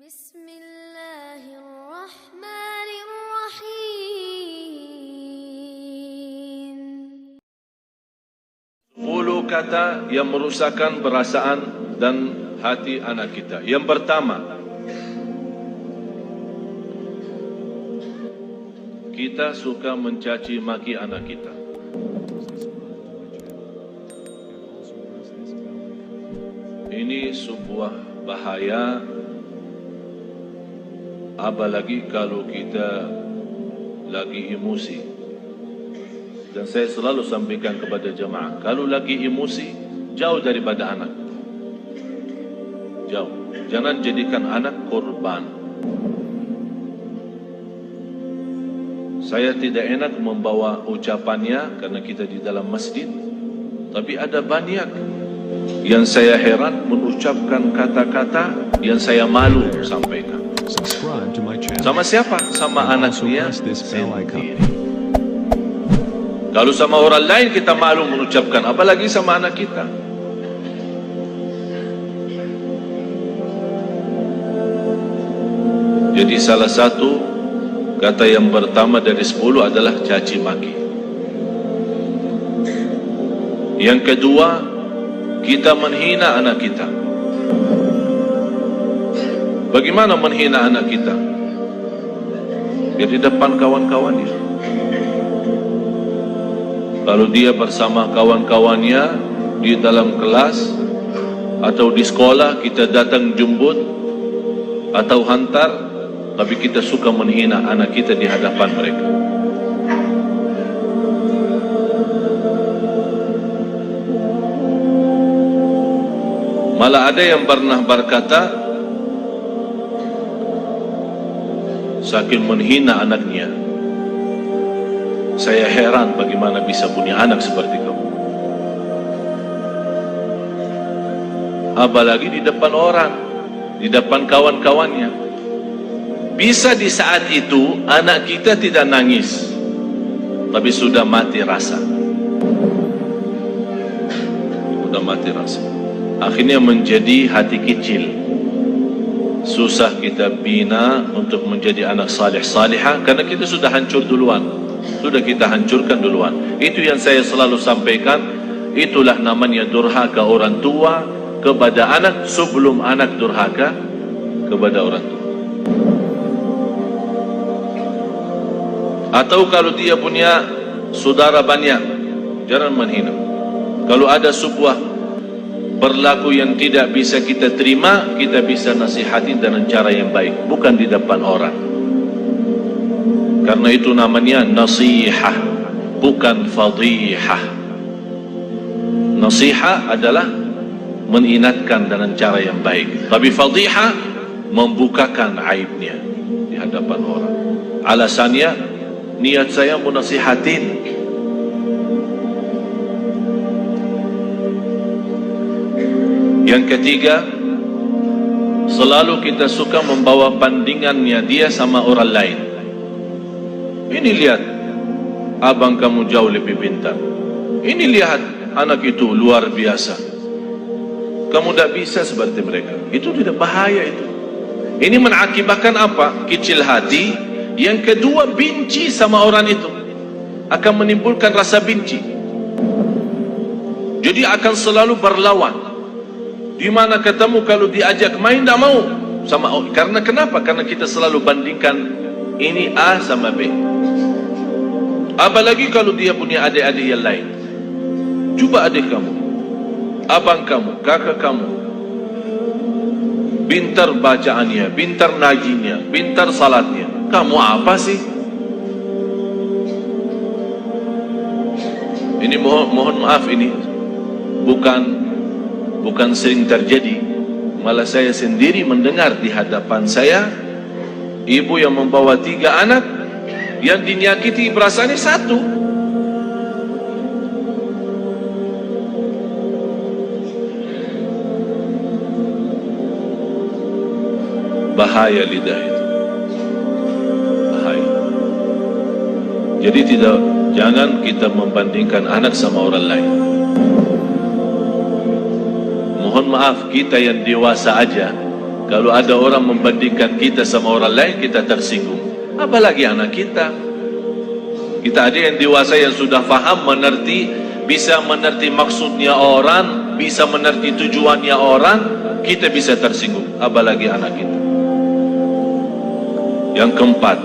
Bismillahirrahmanirrahim. 10 kata yang merusakkan perasaan dan hati anak kita. Yang pertama, kita suka mencaci maki anak kita. Ini sebuah bahaya, apalagi kalau kita lagi emosi. Dan saya selalu sampaikan kepada jemaah, kalau lagi emosi, jauh daripada anak. Jauh. Jangan jadikan anak korban. Saya tidak enak membawa ucapannya karena kita di dalam masjid. Tapi ada banyak yang saya heran mengucapkan kata-kata yang saya malu sampaikan. Sama siapa? Sama anak dia sendiri. Kalau sama orang lain kita malu mengucapkan, apalagi sama anak kita. Jadi salah satu kata yang pertama dari 10 adalah caci maki. Yang kedua, kita menghina anak kita. Bagaimana menghina anak kita? Di depan kawan-kawannya. Kalau dia bersama kawan-kawannya di dalam kelas atau di sekolah, kita datang jemput atau hantar, tapi kita suka menghina anak kita di hadapan mereka. Malah ada yang pernah berkata, saking menghina anaknya, saya heran bagaimana bisa punya anak seperti kamu. Apalagi di depan orang, di depan kawan-kawannya. Bisa di saat itu anak kita tidak nangis, tapi sudah mati rasa. Sudah mati rasa. Akhirnya menjadi hati kecil. Susah kita bina untuk menjadi anak salih salihah karena kita sudah hancur duluan. Sudah kita hancurkan duluan. Itu yang saya selalu sampaikan. Itulah namanya durhaka orang tua kepada anak sebelum anak durhaka kepada orang tua. Atau kalau dia punya saudara banyak, jangan menghina. Kalau ada sebuah berlaku yang tidak bisa kita terima, kita bisa nasihati dengan cara yang baik, bukan di depan orang. Karena itu namanya nasihah, bukan fadihah. Nasihah adalah mengingatkan dengan cara yang baik, tapi fadihah membukakan aibnya di hadapan orang. Alasannya, niat saya mau nasihatin. Yang ketiga, selalu kita suka membawa bandingannya dia sama orang lain. Ini lihat, abang kamu jauh lebih pintar. Ini lihat, anak itu luar biasa. Kamu tidak bisa seperti mereka. Itu tidak bahaya itu. Ini mengakibatkan apa? Kecil hati. Yang kedua, benci sama orang itu. Akan menimbulkan rasa benci. Jadi akan selalu berlawan. Di mana ketemu kalau diajak main tidak mau sama. Karena kenapa? Karena kita selalu bandingkan ini A sama B. Apalagi kalau dia punya adik-adik yang lain. Cuba adik kamu, abang kamu, kakak kamu, pintar bacaannya, pintar najinya, pintar salatnya. Kamu apa sih? Ini mohon maaf, ini bukan sering terjadi. Malah saya sendiri mendengar di hadapan saya, ibu yang membawa 3 anak, yang dinyakiti perasaannya 1. Bahaya lidah itu. Bahaya. Jadi jangan kita membandingkan anak sama orang lain. Mohon maaf, kita yang dewasa aja Kalau ada orang membandingkan kita sama orang lain, kita tersinggung. Apalagi anak kita. Kita ada yang dewasa yang sudah faham, mengerti, bisa mengerti maksudnya orang, bisa mengerti tujuannya orang, kita bisa tersinggung. Apalagi anak kita. Yang keempat,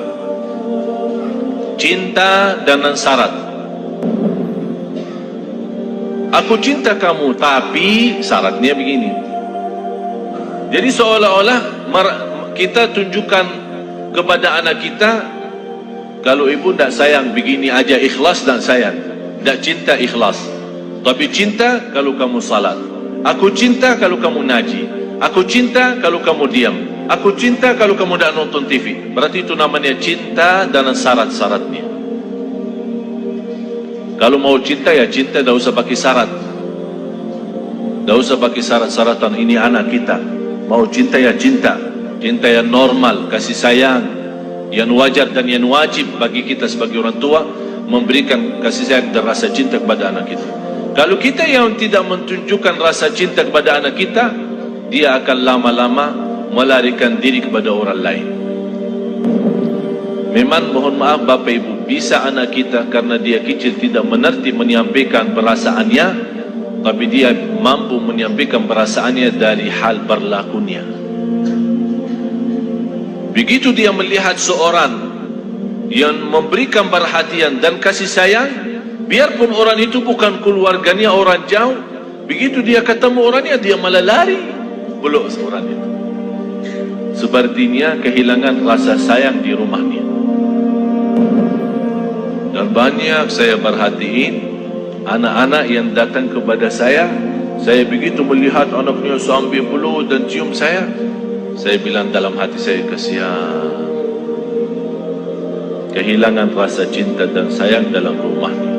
cinta dengan syarat. Aku cinta kamu, tapi syaratnya begini. Jadi seolah-olah kita tunjukkan kepada anak kita, kalau ibu tidak sayang begini aja, ikhlas dan sayang. Tidak cinta ikhlas, tapi cinta kalau kamu salat. Aku cinta kalau kamu ngaji. Aku cinta kalau kamu diam. Aku cinta kalau kamu tidak nonton TV. Berarti itu namanya cinta dan syarat-syaratnya. Kalau mau cinta ya cinta, tidak usah pakai syarat. Tidak usah pakai syarat-syaratan. Ini anak kita. Mau cinta ya cinta. Cinta yang normal, kasih sayang, yang wajar dan yang wajib bagi kita sebagai orang tua, memberikan kasih sayang dan rasa cinta kepada anak kita. Kalau kita yang tidak menunjukkan rasa cinta kepada anak kita, dia akan lama-lama melarikan diri kepada orang lain. Memang mohon maaf Bapak Ibu, bisa anak kita karena dia kecil tidak mengerti menyampaikan perasaannya, tapi dia mampu menyampaikan perasaannya dari hal berlakunya. Begitu dia melihat seorang yang memberikan perhatian dan kasih sayang, biarpun orang itu bukan keluarganya, orang jauh, begitu dia ketemu orangnya, dia malah lari peluk orang itu. Sepertinya kehilangan rasa sayang di rumahnya. Dan banyak saya perhatiin anak-anak yang datang kepada saya begitu melihat anaknya sambil peluk dan cium saya bilang dalam hati saya, kasihan, kehilangan rasa cinta dan sayang dalam rumahnya.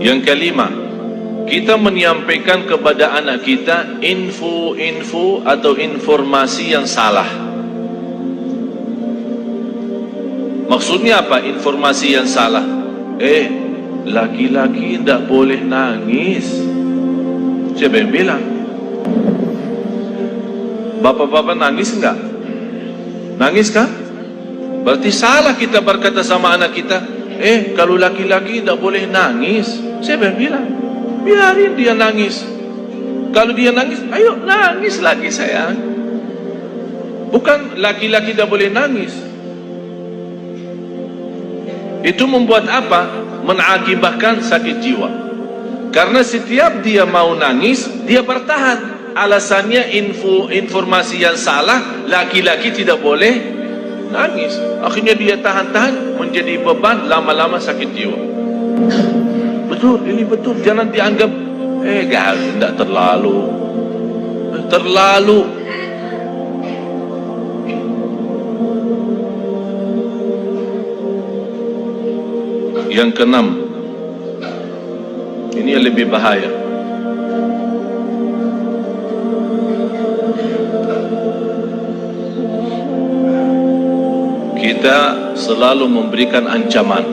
Yang kelima, kita menyampaikan kepada anak kita info-info atau informasi yang salah. Maksudnya apa informasi yang salah? Laki-laki tidak boleh nangis. Siapa yang bilang? Bapak-bapak nangis enggak? Nangis kan? Berarti salah kita berkata sama anak kita, kalau laki-laki tidak boleh nangis. Siapa yang bilang? Biarin dia nangis. Kalau dia nangis, ayo nangis lagi sayang. Bukan laki-laki tidak boleh nangis. Itu membuat apa? Mengakibatkan sakit jiwa. Karena setiap dia mau nangis, dia bertahan. Alasannya informasi yang salah, laki-laki tidak boleh nangis. Akhirnya dia tahan-tahan, menjadi beban, lama-lama sakit jiwa. Betul, ini betul. Jangan dianggap, tidak terlalu. Terlalu. Yang keenam, ini yang lebih bahaya. Kita selalu memberikan ancaman.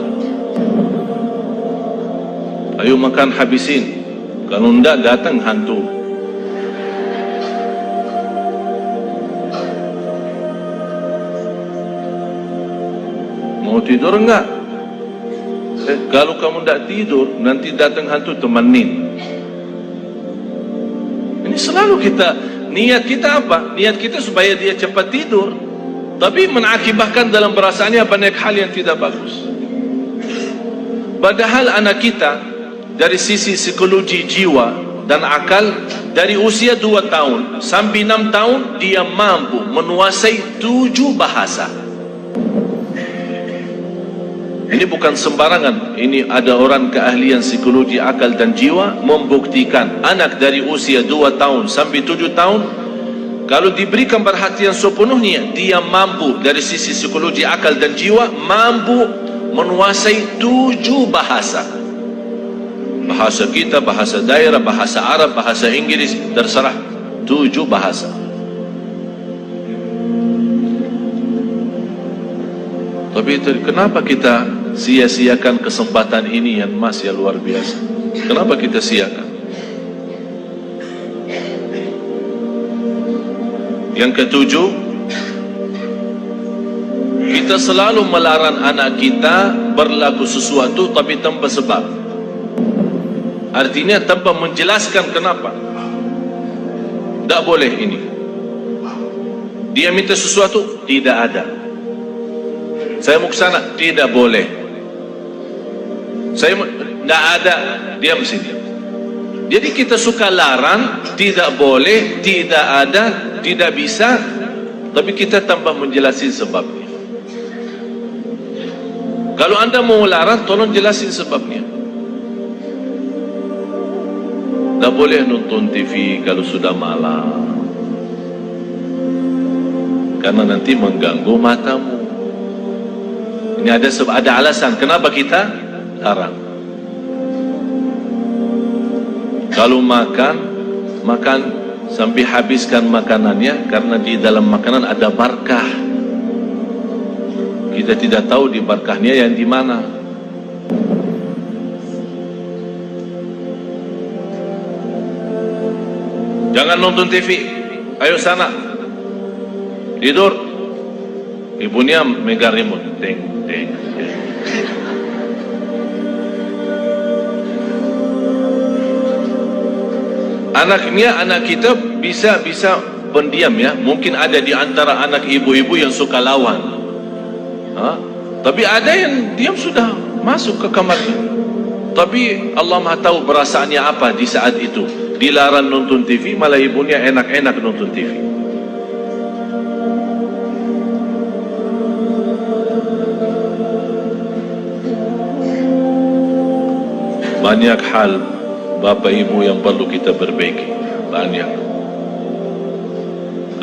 Ayo makan habisin, kalau tidak datang hantu. Mau tidur enggak? Kalau kamu tidak tidur, nanti datang hantu, temenin. Ini selalu kita, niat kita apa? Niat kita supaya dia cepat tidur, tapi mengakibatkan dalam perasaannya banyak hal yang tidak bagus. Padahal anak kita dari sisi psikologi jiwa dan akal, dari usia 2 tahun sampai 6 tahun dia mampu menguasai 7 bahasa. Ini bukan sembarangan. Ini ada orang keahlian psikologi akal dan jiwa membuktikan anak dari usia 2 tahun sampai 7 tahun, kalau diberikan perhatian sepenuhnya, dia mampu dari sisi psikologi akal dan jiwa mampu menguasai 7 bahasa. Bahasa kita, bahasa daerah, bahasa Arab, bahasa Inggris, terserah. 7 bahasa. Tapi kenapa kita sia-siakan kesempatan ini yang emas yang luar biasa? Kenapa kita siakan? Yang ketujuh, kita selalu melarang anak kita berlaku sesuatu tapi tanpa sebab. Artinya tanpa menjelaskan kenapa. Tak boleh ini. Dia minta sesuatu, tidak ada. Saya mau ke sana, tidak boleh. Saya tidak ada, diam sini. Jadi kita suka larang, tidak boleh, tidak ada, tidak bisa, tapi kita tanpa menjelaskan sebabnya. Kalau anda mau larang, tolong jelasin sebabnya. Tak boleh nonton TV kalau sudah malam, karena nanti mengganggu matamu. Ini ada alasan kenapa kita larang. Kalau makan sampai habiskan makanannya, karena di dalam makanan ada barakah. Kita tidak tahu di barakahnya yang di mana. Jangan nonton TV. Ayo sana. Tidur. Ibunya megang remote. Teng. Anak kita bisa pendiam ya. Mungkin ada di antara anak ibu-ibu yang suka lawan. Tapi ada yang diam sudah masuk ke kamarnya. Tapi Allah Maha tahu perasaannya apa di saat itu. Dilarang nonton TV, malah ibunya enak-enak nonton TV. Banyak hal Bapak Ibu yang perlu kita perbaiki. Banyak.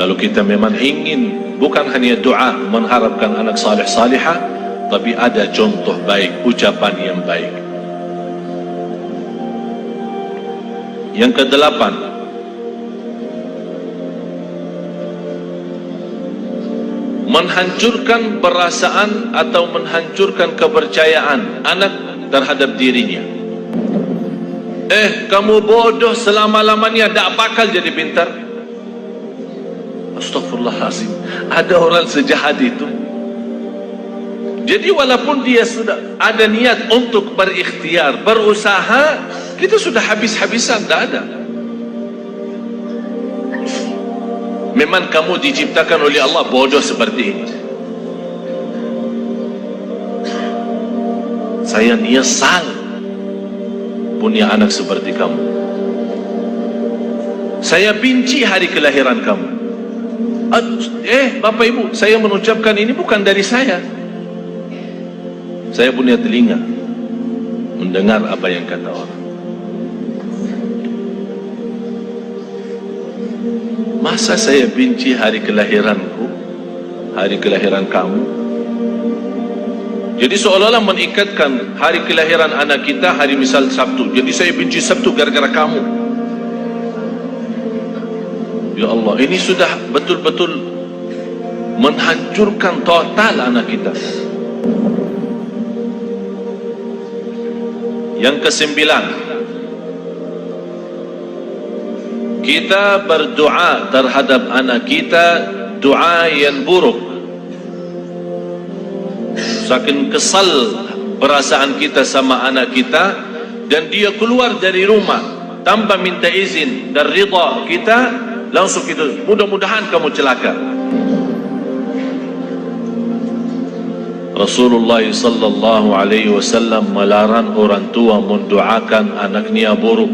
Kalau kita memang ingin, bukan hanya doa mengharapkan anak salih salihah, tapi ada contoh baik, ucapan yang baik. Yang kedelapan, menghancurkan perasaan atau menghancurkan kepercayaan anak terhadap dirinya. Kamu bodoh selama-lamanya, tak bakal jadi pintar. Astaghfirullahaladzim, ada orang sejahat itu. Jadi walaupun dia sudah ada niat untuk berikhtiar, berusaha, kita sudah habis-habisan, tak ada. Memang kamu diciptakan oleh Allah bodoh seperti ini. Saya nyesal punya anak seperti kamu. Saya benci hari kelahiran kamu. Bapak Ibu, saya mengucapkan ini bukan dari saya. Saya punya telinga mendengar apa yang kata orang. Masa saya benci hari kelahiranku, hari kelahiran kamu? Jadi seolah-olah mengikatkan hari kelahiran anak kita hari misal Sabtu. Jadi saya benci Sabtu gara-gara kamu. Ya Allah, ini sudah betul-betul menghancurkan total anak kita. Yang kesembilan, kita berdoa terhadap anak kita doa yang buruk. Saking kesal perasaan kita sama anak kita, dan dia keluar dari rumah tanpa minta izin dan ridha kita, langsung kita, mudah-mudahan kamu celaka. Rasulullah sallallahu alaihi wasallam melarang orang tua mendoakan anaknya buruk.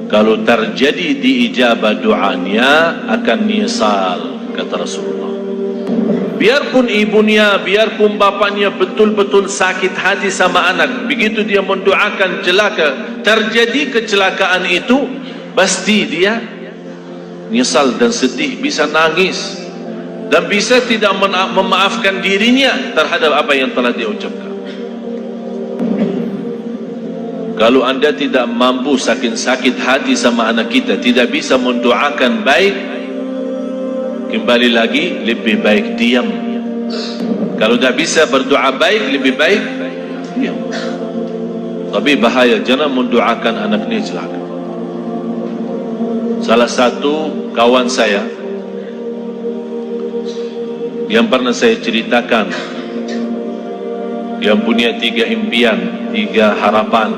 Kalau terjadi diijabah doanya akan nyesal, kata Rasulullah. Biarpun ibunya, biarpun bapaknya betul-betul sakit hati sama anak, begitu dia mendoakan celaka, terjadi kecelakaan itu, pasti dia nyesal dan sedih, bisa nangis, dan bisa tidak memaafkan dirinya terhadap apa yang telah dia ucapkan. Kalau anda tidak mampu saking sakit hati sama anak kita, tidak bisa mendoakan baik, kembali lagi lebih baik diam. Kalau tidak bisa berdoa baik, lebih baik diam. Tapi bahaya, jangan mendoakan anak ini celaka. Salah satu kawan saya yang pernah saya ceritakan, yang punya 3 impian, 3 harapan,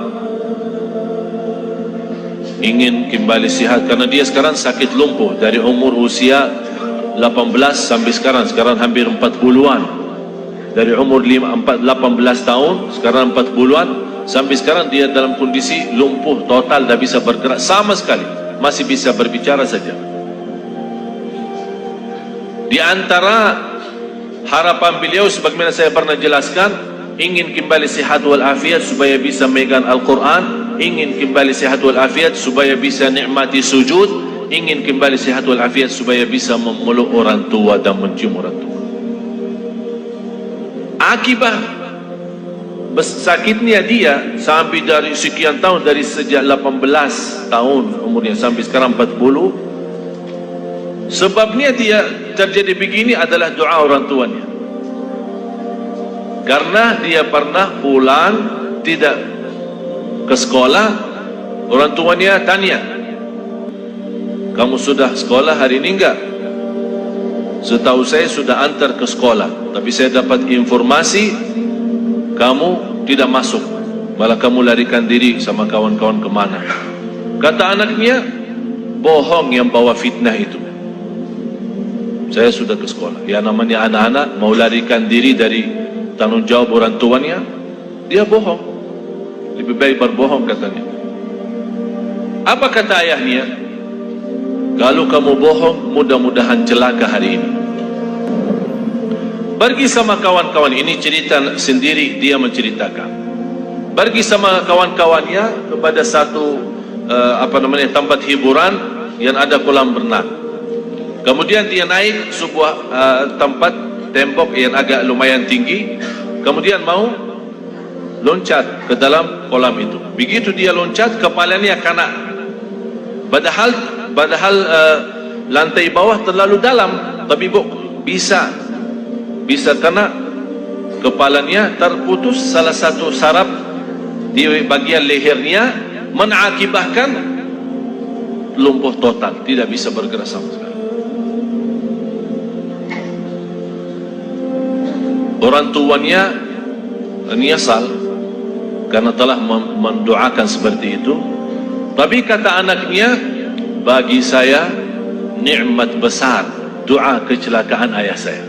ingin kembali sihat karena dia sekarang sakit lumpuh dari umur usia 18 sampai sekarang hampir 40-an. Dari umur 18 tahun sekarang 40-an sampai sekarang dia dalam kondisi lumpuh total, tak bisa bergerak sama sekali, masih bisa berbicara saja. Di antara harapan beliau sebagaimana saya pernah jelaskan, ingin kembali sihat wal afiat supaya bisa megang Al-Quran, ingin kembali sihat wal afiat supaya bisa nikmati sujud, ingin kembali sihat wal afiat supaya bisa memeluk orang tua dan mencium orang tua. Akibat sakitnya dia sampai dari sekian tahun, dari sejak 18 tahun umurnya sampai sekarang 40, sebabnya dia terjadi begini adalah doa orang tuanya. Karena dia pernah pulang tidak ke sekolah, orang tuanya tanya, kamu sudah sekolah hari ini enggak? Setahu saya sudah antar ke sekolah, tapi saya dapat informasi kamu tidak masuk, malah kamu larikan diri sama kawan-kawan kemana. Kata anaknya, bohong yang bawa fitnah itu. Saya sudah ke sekolah. Ya namanya anak-anak mau larikan diri dari tanggung jawab orang tuanya, dia bohong. Lebih baik berbohong katanya. Apa kata ayahnya? Kalau kamu bohong, mudah-mudahan celaka hari ini. Pergi sama kawan-kawan, ini cerita sendiri dia menceritakan. Pergi sama kawan-kawannya kepada satu tempat hiburan yang ada kolam renang. Kemudian dia naik sebuah tempat tembok yang agak lumayan tinggi. Kemudian mau loncat ke dalam kolam itu. Begitu dia loncat, kepalanya kena. Padahal lantai bawah terlalu dalam, tapi bisa kena. Kepalanya terputus salah satu saraf di bagian lehernya, mengakibatkan lumpuh total, tidak bisa bergerak sama sekali. Orang tuanya menyesal karena telah mendoakan seperti itu. Tapi kata anaknya, bagi saya nikmat besar doa kecelakaan ayah saya.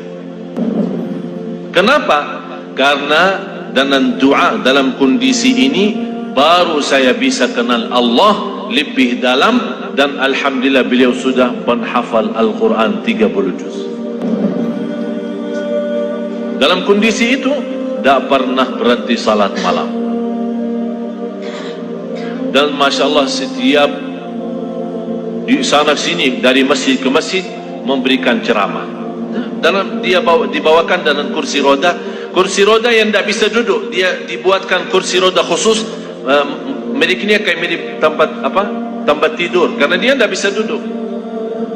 Kenapa? Karena dengan doa dalam kondisi ini baru saya bisa kenal Allah lebih dalam, dan alhamdulillah beliau sudah menghafal Al-Quran 30 juz. Dalam kondisi itu tak pernah berhenti salat malam. Dan Masya Allah setiap di sana sini dari masjid ke masjid memberikan ceramah. Dalam dia dibawakan dalam kursi roda yang tidak bisa duduk, dia dibuatkan kursi roda khusus, miliknya kayak milik tempat tidur, karena dia tidak bisa duduk,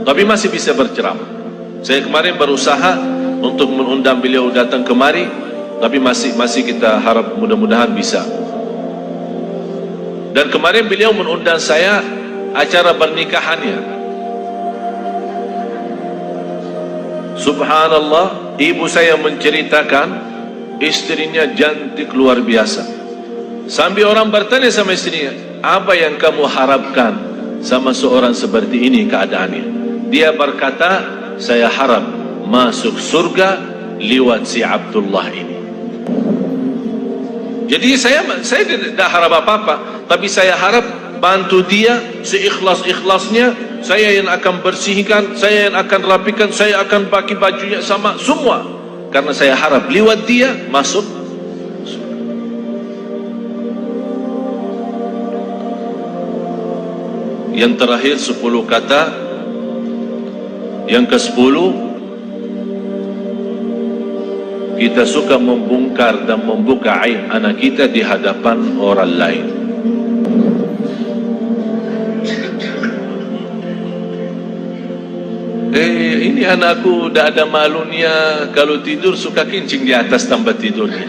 tapi masih bisa berceramah. Saya kemarin berusaha untuk mengundang beliau datang kemari, tapi masih kita harap mudah-mudahan bisa. Dan kemarin beliau mengundang saya acara pernikahannya. Subhanallah, ibu saya menceritakan istrinya cantik luar biasa. Sambil orang bertanya sama istrinya, apa yang kamu harapkan sama seorang seperti ini keadaannya? Dia berkata, saya harap masuk surga lewat si Abdullah ini. Jadi saya tidak harap apa-apa, tapi saya harap bantu dia seikhlas-ikhlasnya. Saya yang akan bersihkan, saya yang akan rapikan, saya akan pakai bajunya sama semua, karena saya harap lewat dia masuk. Yang terakhir 10 kata. Yang ke-10, kita suka membongkar dan membuka aib anak kita di hadapan orang lain. Ini anakku dah ada malunya, kalau tidur suka kencing di atas tempat tidurnya,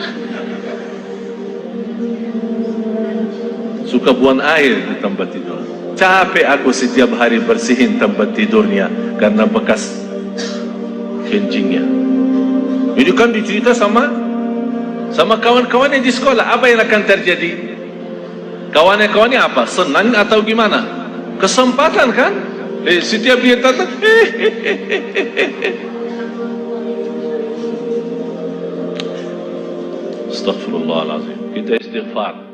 suka buang air di tempat tidur. Capek aku setiap hari bersihin tempat tidurnya karena bekas kencingnya. Ini kan dicerita sama kawan-kawannya di sekolah. Apa yang akan terjadi? Kawan-kawannya apa? Senang atau gimana? Kesempatan kan? Setiap dia datang, Astaghfirullahaladzim. Kita istighfar.